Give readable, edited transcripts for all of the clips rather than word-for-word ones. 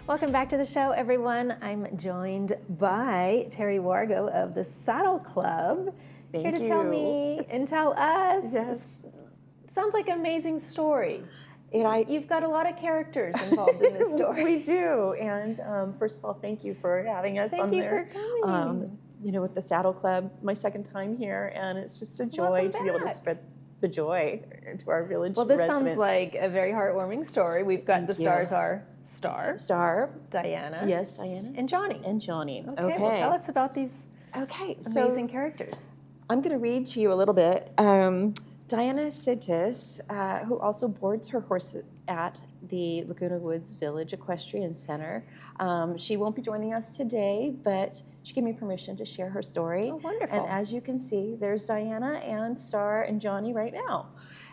Welcome back to the show, everyone. I'm joined by Terry Wargo of the Saddle Club. Thank Here to you. tell me and tell us. Yes. Sounds like an amazing story. And You've got a lot of characters involved in this story. We do. And first of all, thank you for having us Thank on you there. for coming. With the Saddle Club, my second time here, and it's just a joy Welcome to be able to back. spread the joy to our village Well, this residents. sounds like a very heartwarming story. We've got Thank the you. stars are Star, Diana, Diana, and Johnny. Okay. Well, tell us about these amazing characters. I'm going to read to you a little bit. Diana Sidtis, who also boards her horse at the Laguna Woods Village Equestrian Center. She won't be joining us today, but she gave me permission to share her story. Oh, wonderful. And as you can see, there's Diana and Star and Johnny right now.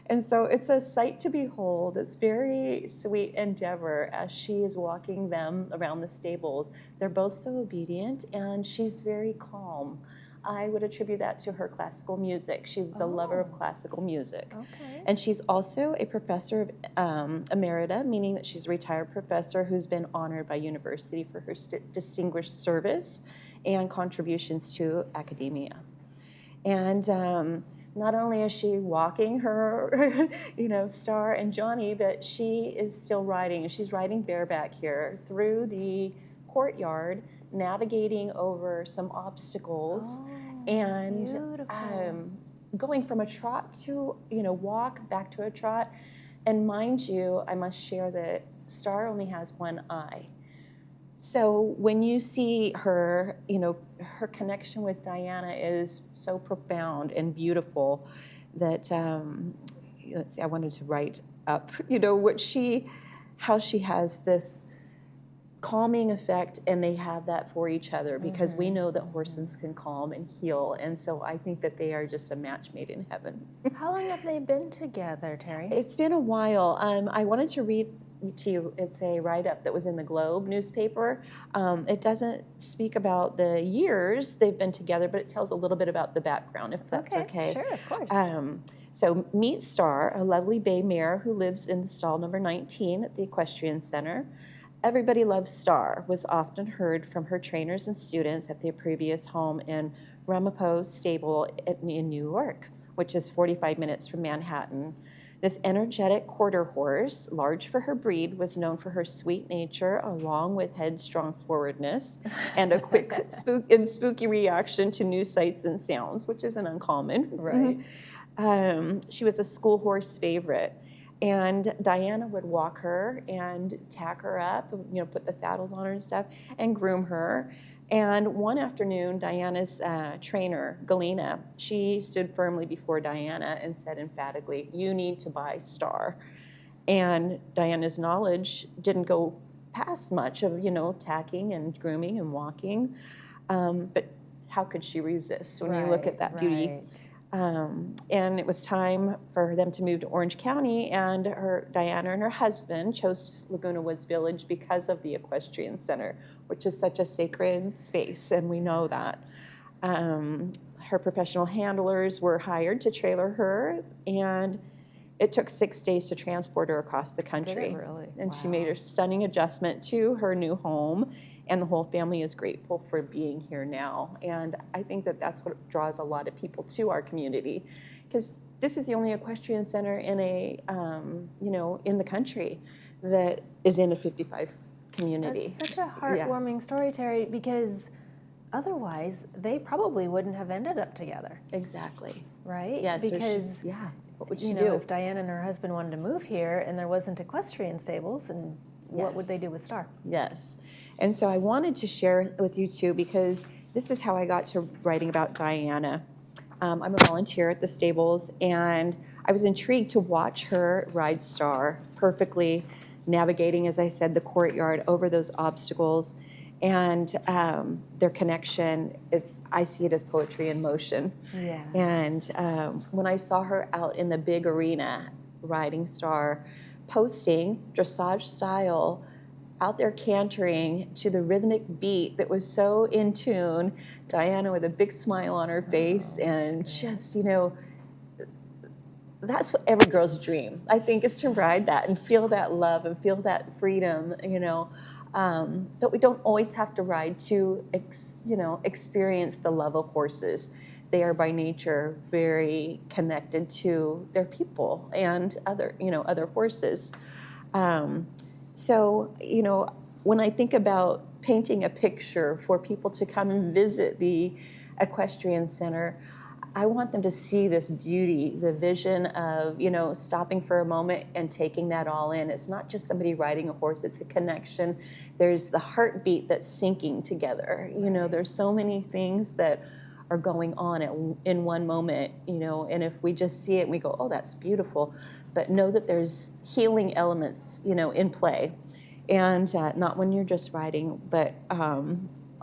And so it's a sight to behold. It's very sweet endeavor as she is walking them around the stables. They're both so obedient, and she's very calm. I would attribute that to her classical music. She's a lover of classical music. Okay. And she's also a professor of emerita, meaning that she's a retired professor who's been honored by university for her distinguished service and contributions to academia. And not only is she walking her, Star and Johnny, but she is still riding. She's riding bareback here through the courtyard, navigating over some obstacles, and going from a trot to walk back to a trot. And mind you, I must share that Star only has one eye. So when you see her, her connection with Diana is so profound and beautiful that I wanted to write up, how she has this calming effect, and they have that for each other because we know that horses can calm and heal, and so I think that they are just a match made in heaven. How long have they been together, Terry? It's been a while. I wanted to read to you, it's a write-up that was in the Globe newspaper. It doesn't speak about the years they've been together, but it tells a little bit about the background, if that's okay. Sure, of course. So meet Star, a lovely bay mare who lives in the stall number 19 at the Equestrian Center. Everybody loves Star was often heard from her trainers and students at their previous home in Ramapo Stable in New York, which is 45 minutes from Manhattan. This energetic quarter horse, large for her breed, was known for her sweet nature, along with headstrong forwardness and a quick spooky reaction to new sights and sounds, which isn't uncommon. Right. She was a school horse favorite. And Diana would walk her and tack her up, put the saddles on her and stuff, and groom her. And one afternoon, Diana's trainer, Galena, she stood firmly before Diana and said emphatically, "You need to buy Star." And Diana's knowledge didn't go past much of, tacking and grooming and walking. But how could she resist when you look at that beauty? Right. And it was time for them to move to Orange County, and Diana and her husband chose Laguna Woods Village because of the Equestrian Center, which is such a sacred space, and we know that. Her professional handlers were hired to trailer her, and it took 6 days to transport her across the country. Did it really? And Wow. she made a stunning adjustment to her new home, and the whole family is grateful for being here now. And I think that that's what draws a lot of people to our community, because this is the only equestrian center in in the country that is in a 55 community. That's such a heartwarming story, Terry, because otherwise they probably wouldn't have ended up together. Exactly. Right? Yes. Because what would she do? if Diana and her husband wanted to move here and there wasn't equestrian stables, and what would they do with Star? Yes. And so I wanted to share with you too, because this is how I got to writing about Diana. I'm a volunteer at the stables, and I was intrigued to watch her ride Star perfectly, navigating, as I said, the courtyard over those obstacles, and their connection. I see it as poetry in motion. Yes. And when I saw her out in the big arena riding Star, posting dressage style, out there cantering to the rhythmic beat that was so in tune, Diana with a big smile on her face, and just, that's what every girl's dream, I think, is to ride that and feel that love and feel that freedom, But we don't always have to ride to, experience the love of horses. They are by nature very connected to their people and other horses. So, when I think about painting a picture for people to come and visit the equestrian center, I want them to see this beauty, the vision of, stopping for a moment and taking that all in. It's not just somebody riding a horse, it's a connection. There's the heartbeat that's syncing together. There's so many things that are going on in one moment, and if we just see it and we go, oh, that's beautiful, but know that there's healing elements, in play. And not when you're just riding, but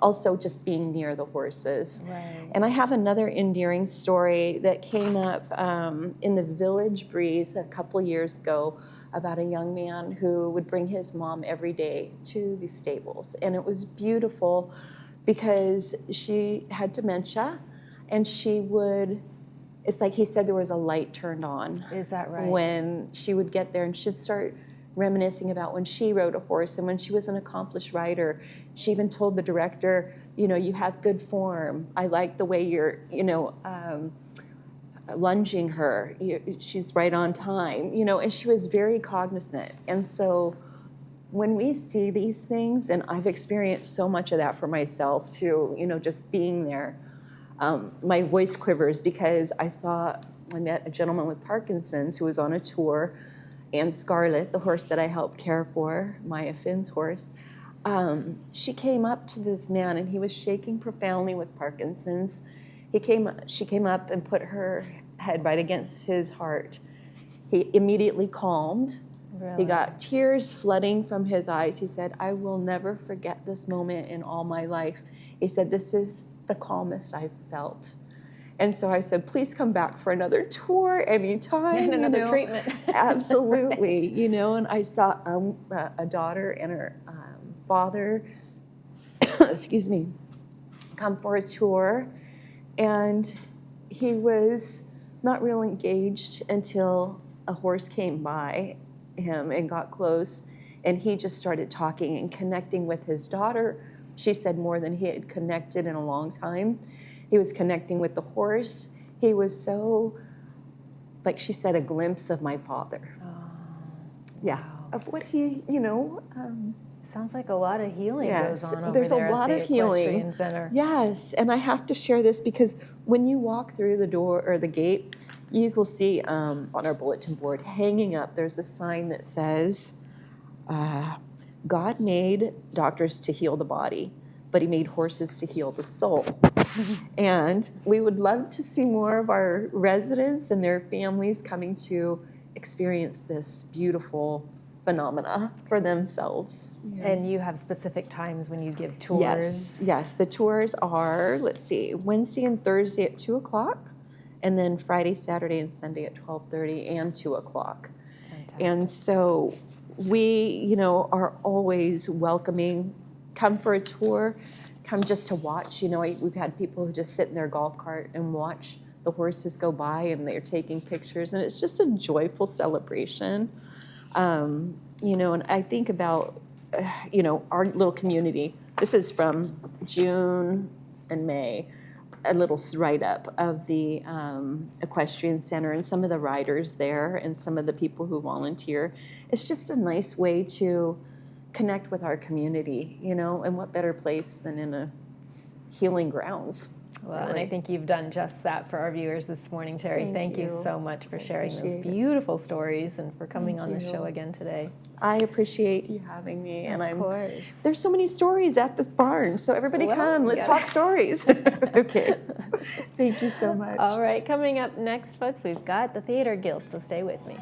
also just being near the horses. Right. And I have another endearing story that came up in the Village Breeze a couple years ago about a young man who would bring his mom every day to the stables. And it was beautiful because she had dementia, and it's like he said, there was a light turned on. Is that right? When she would get there, and she'd start reminiscing about when she rode a horse and when she was an accomplished rider. She even told the director, you have good form. I like the way you're, lunging her. She's right on time, and she was very cognizant. And so when we see these things, and I've experienced so much of that for myself too, just being there, my voice quivers because I met a gentleman with Parkinson's who was on a tour, and Scarlett, the horse that I helped care for, Maya Finn's horse, she came up to this man, and he was shaking profoundly with Parkinson's. She came up and put her head right against his heart. He immediately calmed. Really? He got tears flooding from his eyes. He said, I will never forget this moment in all my life. He said, this is the calmest I've felt. And so I said, please come back for another tour anytime. And another treatment. Absolutely, Right. And I saw a daughter and her father, excuse me, come for a tour. And he was not real engaged until a horse came by him and got close. And he just started talking and connecting with his daughter. She said more than he had connected in a long time. He was connecting with the horse. He was so, like she said, a glimpse of my father. Oh, Yeah, wow. of what he, Sounds like a lot of healing goes on over there's there a lot at the of healing. Equestrian Center. Yes, and I have to share this because when you walk through the door or the gate, you will see on our bulletin board hanging up, there's a sign that says, God made doctors to heal the body, but he made horses to heal the soul. And we would love to see more of our residents and their families coming to experience this beautiful phenomena for themselves. And you have specific times when you give tours? Yes. The tours are, Wednesday and Thursday at 2 o'clock, and then Friday, Saturday, and Sunday at 12:30 and 2 o'clock. Fantastic. And so we, are always welcoming. Come for a tour, come just to watch. We've had people who just sit in their golf cart and watch the horses go by, and they're taking pictures, and it's just a joyful celebration. And I think about, our little community. This is from June and May, a little write-up of the Equestrian Center and some of the riders there and some of the people who volunteer. It's just a nice way to connect with our community, and what better place than in a healing grounds. Well, and I think you've done just that for our viewers this morning, Terry. Thank you so much for sharing those beautiful stories and for coming on the show again today. I appreciate you having me. Of course. There's so many stories at this barn, so everybody come. Let's talk stories. Okay. Thank you so much. All right, coming up next, folks, we've got the Theater Guild, so stay with me.